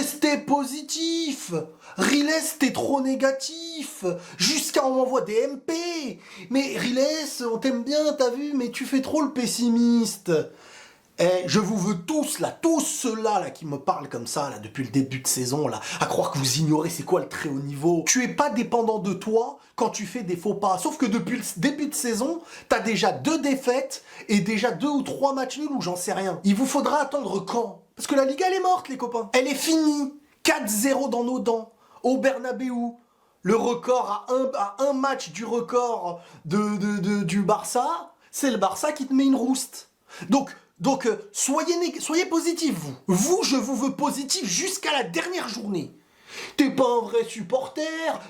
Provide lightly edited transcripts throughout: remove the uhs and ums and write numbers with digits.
Restez positif. Riles, t'es trop négatif. Jusqu'à on m'envoie des MP. Mais Riles, on t'aime bien, t'as vu, mais tu fais trop le pessimiste. Eh, je vous veux tous, là, tous ceux-là là, qui me parlent comme ça, là, depuis le début de saison, là, à croire que vous ignorez c'est quoi le très haut niveau. Tu es pas dépendant de toi quand tu fais des faux pas. Sauf que depuis le début de saison, t'as déjà 2 défaites et déjà 2 ou 3 matchs nuls ou j'en sais rien. Il vous faudra attendre quand? Parce que la Liga, elle est morte, les copains. Elle est finie. 4-0 dans nos dents. Au Bernabeu. Le record à un match du record du Barça, c'est le Barça qui te met une rouste. Donc, soyez positifs, vous. Vous, je vous veux positif jusqu'à la dernière journée. T'es pas un vrai supporter,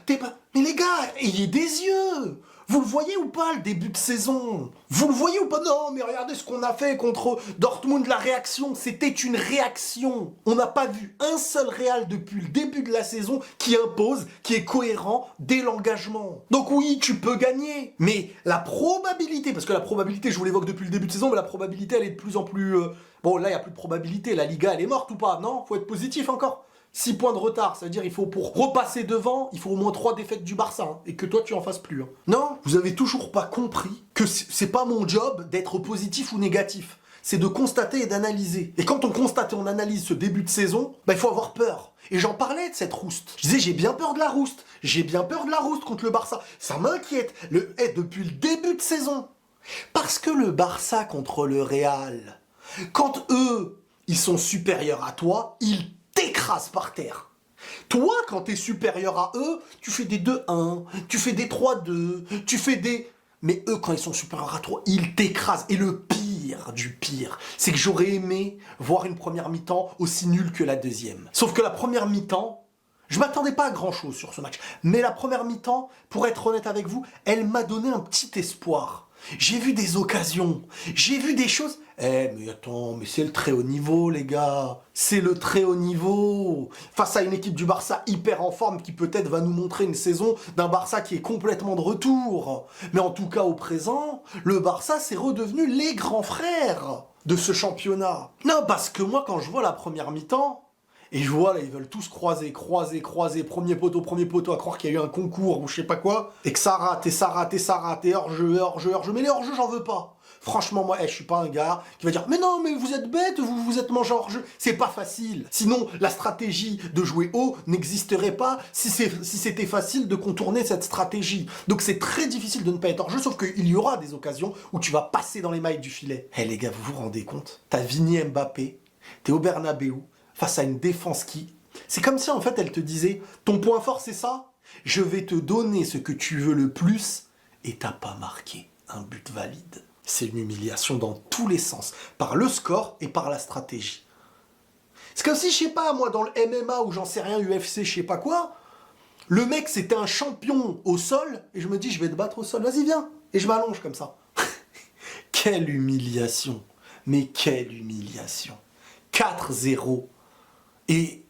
t'es pas... Mais les gars, ayez des yeux. Vous le voyez ou pas, le début de saison? Vous le voyez ou pas? Non, mais regardez ce qu'on a fait contre Dortmund, la réaction. C'était une réaction. On n'a pas vu un seul Real depuis le début de la saison qui impose, qui est cohérent dès l'engagement. Donc oui, tu peux gagner. Mais la probabilité, parce que la probabilité, je vous l'évoque depuis le début de saison, mais la probabilité, elle est de plus en plus... Bon, là, il n'y a plus de probabilité. La Liga, elle est morte ou pas? Non, faut être positif encore. 6 points de retard, ça veut dire il faut pour repasser devant, il faut au moins 3 défaites du Barça, hein, et que toi tu en fasses plus. Hein. Non, vous avez toujours pas compris que c'est pas mon job d'être positif ou négatif. C'est de constater et d'analyser. Et quand on constate et on analyse ce début de saison, bah, il faut avoir peur. Et j'en parlais de cette rouste. Je disais, j'ai bien peur de la rouste. J'ai bien peur de la rouste contre le Barça. Ça m'inquiète. Depuis le début de saison. Parce que le Barça contre le Real, quand eux, ils sont supérieurs à toi, ils t'écrasent par terre. Toi, quand t'es supérieur à eux, tu fais des 2-1, tu fais des 3-2, tu fais des... Mais eux, quand ils sont supérieurs à toi, ils t'écrasent. Et le pire du pire, c'est que j'aurais aimé voir une première mi-temps aussi nulle que la deuxième. Sauf que la première mi-temps, je m'attendais pas à grand-chose sur ce match. Mais la première mi-temps, pour être honnête avec vous, elle m'a donné un petit espoir. J'ai vu des occasions, j'ai vu des choses... mais attends, mais c'est le très haut niveau, les gars. C'est le très haut niveau. Face à une équipe du Barça hyper en forme qui peut-être va nous montrer une saison d'un Barça qui est complètement de retour. Mais en tout cas, au présent, le Barça, c'est redevenu les grands frères de ce championnat. Non, parce que moi, quand je vois la première mi-temps, et je vois, là, ils veulent tous croiser, premier poteau, à croire qu'il y a eu un concours ou je sais pas quoi, et que ça rate, et hors-jeu, mais les hors-jeu, j'en veux pas. Franchement, moi, je suis pas un gars qui va dire « Mais non, mais vous êtes bête, vous êtes mangé hors-jeu. » C'est pas facile. Sinon, la stratégie de jouer haut n'existerait pas si c'était facile de contourner cette stratégie. Donc c'est très difficile de ne pas être hors-jeu, sauf qu'il y aura des occasions où tu vas passer dans les mailles du filet. Eh les gars, vous vous rendez compte? T'as Vini Mbappé, t'es au Bernabeu, face à une défense qui... C'est comme si en fait elle te disait « Ton point fort c'est ça, je vais te donner ce que tu veux le plus et t'as pas marqué un but valide. » C'est une humiliation dans tous les sens, par le score et par la stratégie. C'est comme si, je sais pas, moi dans le MMA ou j'en sais rien, UFC, je sais pas quoi, le mec c'était un champion au sol et je me dis je vais te battre au sol, vas-y viens, et je m'allonge comme ça. Quelle humiliation, mais quelle humiliation. 4-0. Et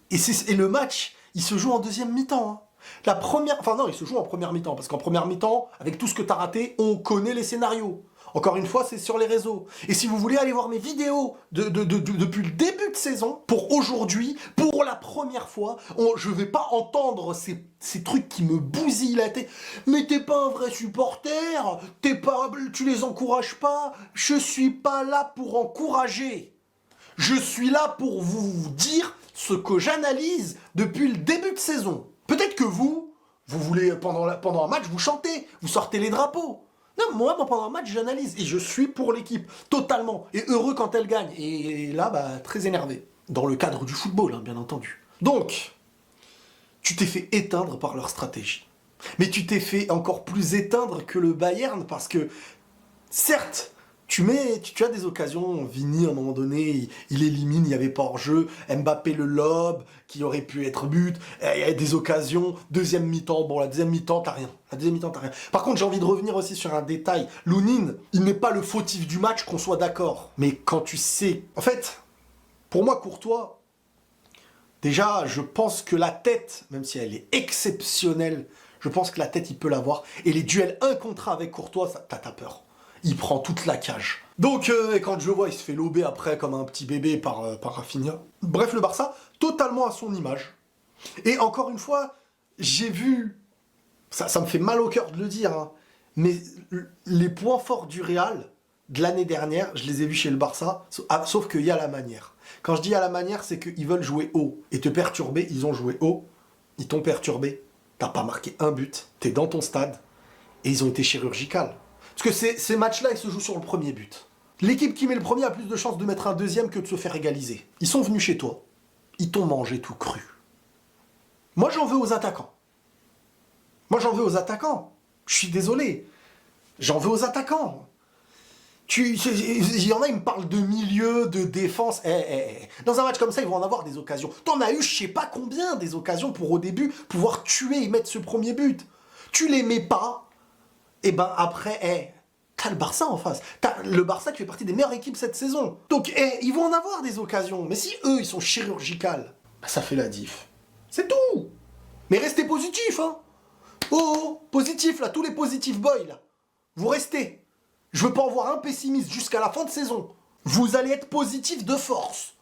le match, il se joue en deuxième mi-temps. Hein. La première... Enfin non, il se joue en première mi-temps, parce qu'en première mi-temps, avec tout ce que t'as raté, on connaît les scénarios. Encore une fois, c'est sur les réseaux. Et si vous voulez aller voir mes vidéos depuis le début de saison, pour aujourd'hui, pour la première fois, je vais pas entendre ces trucs qui me bousillent la tête. Mais t'es pas un vrai supporter, tu les encourages pas, je suis pas là pour encourager. Je suis là pour vous dire ce que j'analyse depuis le début de saison. Peut-être que vous voulez, pendant un match, vous chantez, vous sortez les drapeaux. Non, moi, pendant un match, j'analyse. Et je suis pour l'équipe, totalement. Et heureux quand elle gagne. Et là, très énervé. Dans le cadre du football, hein, bien entendu. Donc, tu t'es fait éteindre par leur stratégie. Mais tu t'es fait encore plus éteindre que le Bayern, parce que, certes, tu as des occasions, Vini à un moment donné, il élimine, il n'y avait pas hors-jeu, Mbappé le lobe, qui aurait pu être but, il y a des occasions, deuxième mi-temps, bon la deuxième mi-temps t'as rien, Par contre j'ai envie de revenir aussi sur un détail, Lounine, il n'est pas le fautif du match, qu'on soit d'accord, mais quand tu sais, en fait, pour moi Courtois, déjà je pense que la tête, même si elle est exceptionnelle, je pense que la tête il peut l'avoir, et les duels 1 contre 1 avec Courtois, t'as peur. Il prend toute la cage. Donc, et quand je le vois, il se fait lober après comme un petit bébé par Rafinha. Bref, le Barça, totalement à son image. Et encore une fois, j'ai vu, ça me fait mal au cœur de le dire, hein, mais les points forts du Real de l'année dernière, je les ai vus chez le Barça, sauf qu'il y a la manière. Quand je dis à la manière, c'est qu'ils veulent jouer haut et te perturber. Ils ont joué haut, ils t'ont perturbé, t'as pas marqué un but, t'es dans ton stade, et ils ont été chirurgicales. Parce que ces matchs-là, ils se jouent sur le premier but. L'équipe qui met le premier a plus de chances de mettre un deuxième que de se faire égaliser. Ils sont venus chez toi, ils t'ont mangé tout cru. Moi, j'en veux aux attaquants. Je suis désolé. J'en veux aux attaquants. Il y en a, ils me parlent de milieu, de défense. Dans un match comme ça, ils vont en avoir des occasions. T'en as eu, je sais pas combien, des occasions pour au début pouvoir tuer et mettre ce premier but. Tu les mets pas, et ben après, t'as le Barça en face. T'as le Barça qui fait partie des meilleures équipes cette saison. Donc, ils vont en avoir des occasions. Mais si eux, ils sont chirurgicales, bah, ça fait la diff. C'est tout. Mais restez positifs, hein. Oh, positif, là, tous les positifs boys, là. Vous restez. Je veux pas en voir un pessimiste jusqu'à la fin de saison. Vous allez être positif de force.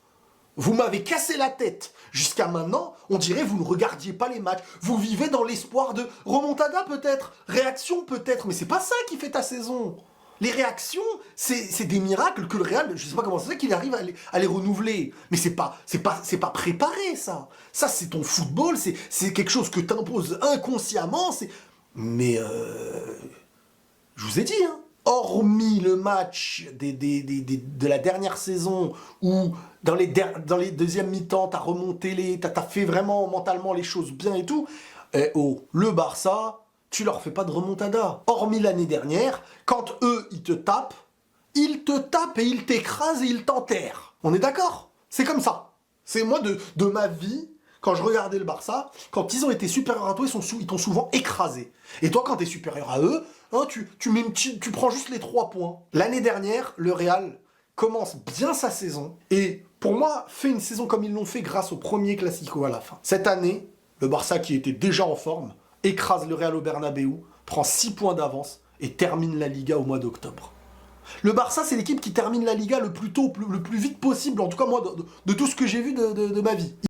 Vous m'avez cassé la tête. Jusqu'à maintenant, on dirait vous ne regardiez pas les matchs. Vous vivez dans l'espoir de remontada peut-être, réaction peut-être, mais c'est pas ça qui fait ta saison. Les réactions, c'est des miracles que le Real, je sais pas comment c'est qu'il arrive à les renouveler. Mais c'est pas préparé, ça. Ça, c'est ton football, c'est quelque chose que t'imposes inconsciemment. Mais je vous ai dit, hein. Hormis le match de la dernière saison où dans les deuxièmes mi-temps t'as remonté t'as fait vraiment mentalement les choses bien et tout, le Barça, tu leur fais pas de remontada. Hormis l'année dernière, quand eux ils te tapent et ils t'écrasent et ils t'enterrent. On est d'accord? C'est comme ça. C'est moi de ma vie. Quand je regardais le Barça, quand ils ont été supérieurs à toi, ils t'ont souvent écrasé. Et toi, quand tu es supérieur à eux, hein, tu prends juste les 3 points. L'année dernière, le Real commence bien sa saison. Et pour moi, fait une saison comme ils l'ont fait grâce au premier Classico à la fin. Cette année, le Barça, qui était déjà en forme, écrase le Real au Bernabéu, prend 6 points d'avance et termine la Liga au mois d'octobre. Le Barça, c'est l'équipe qui termine la Liga le plus tôt, le plus vite possible, en tout cas moi, de tout ce que j'ai vu de ma vie.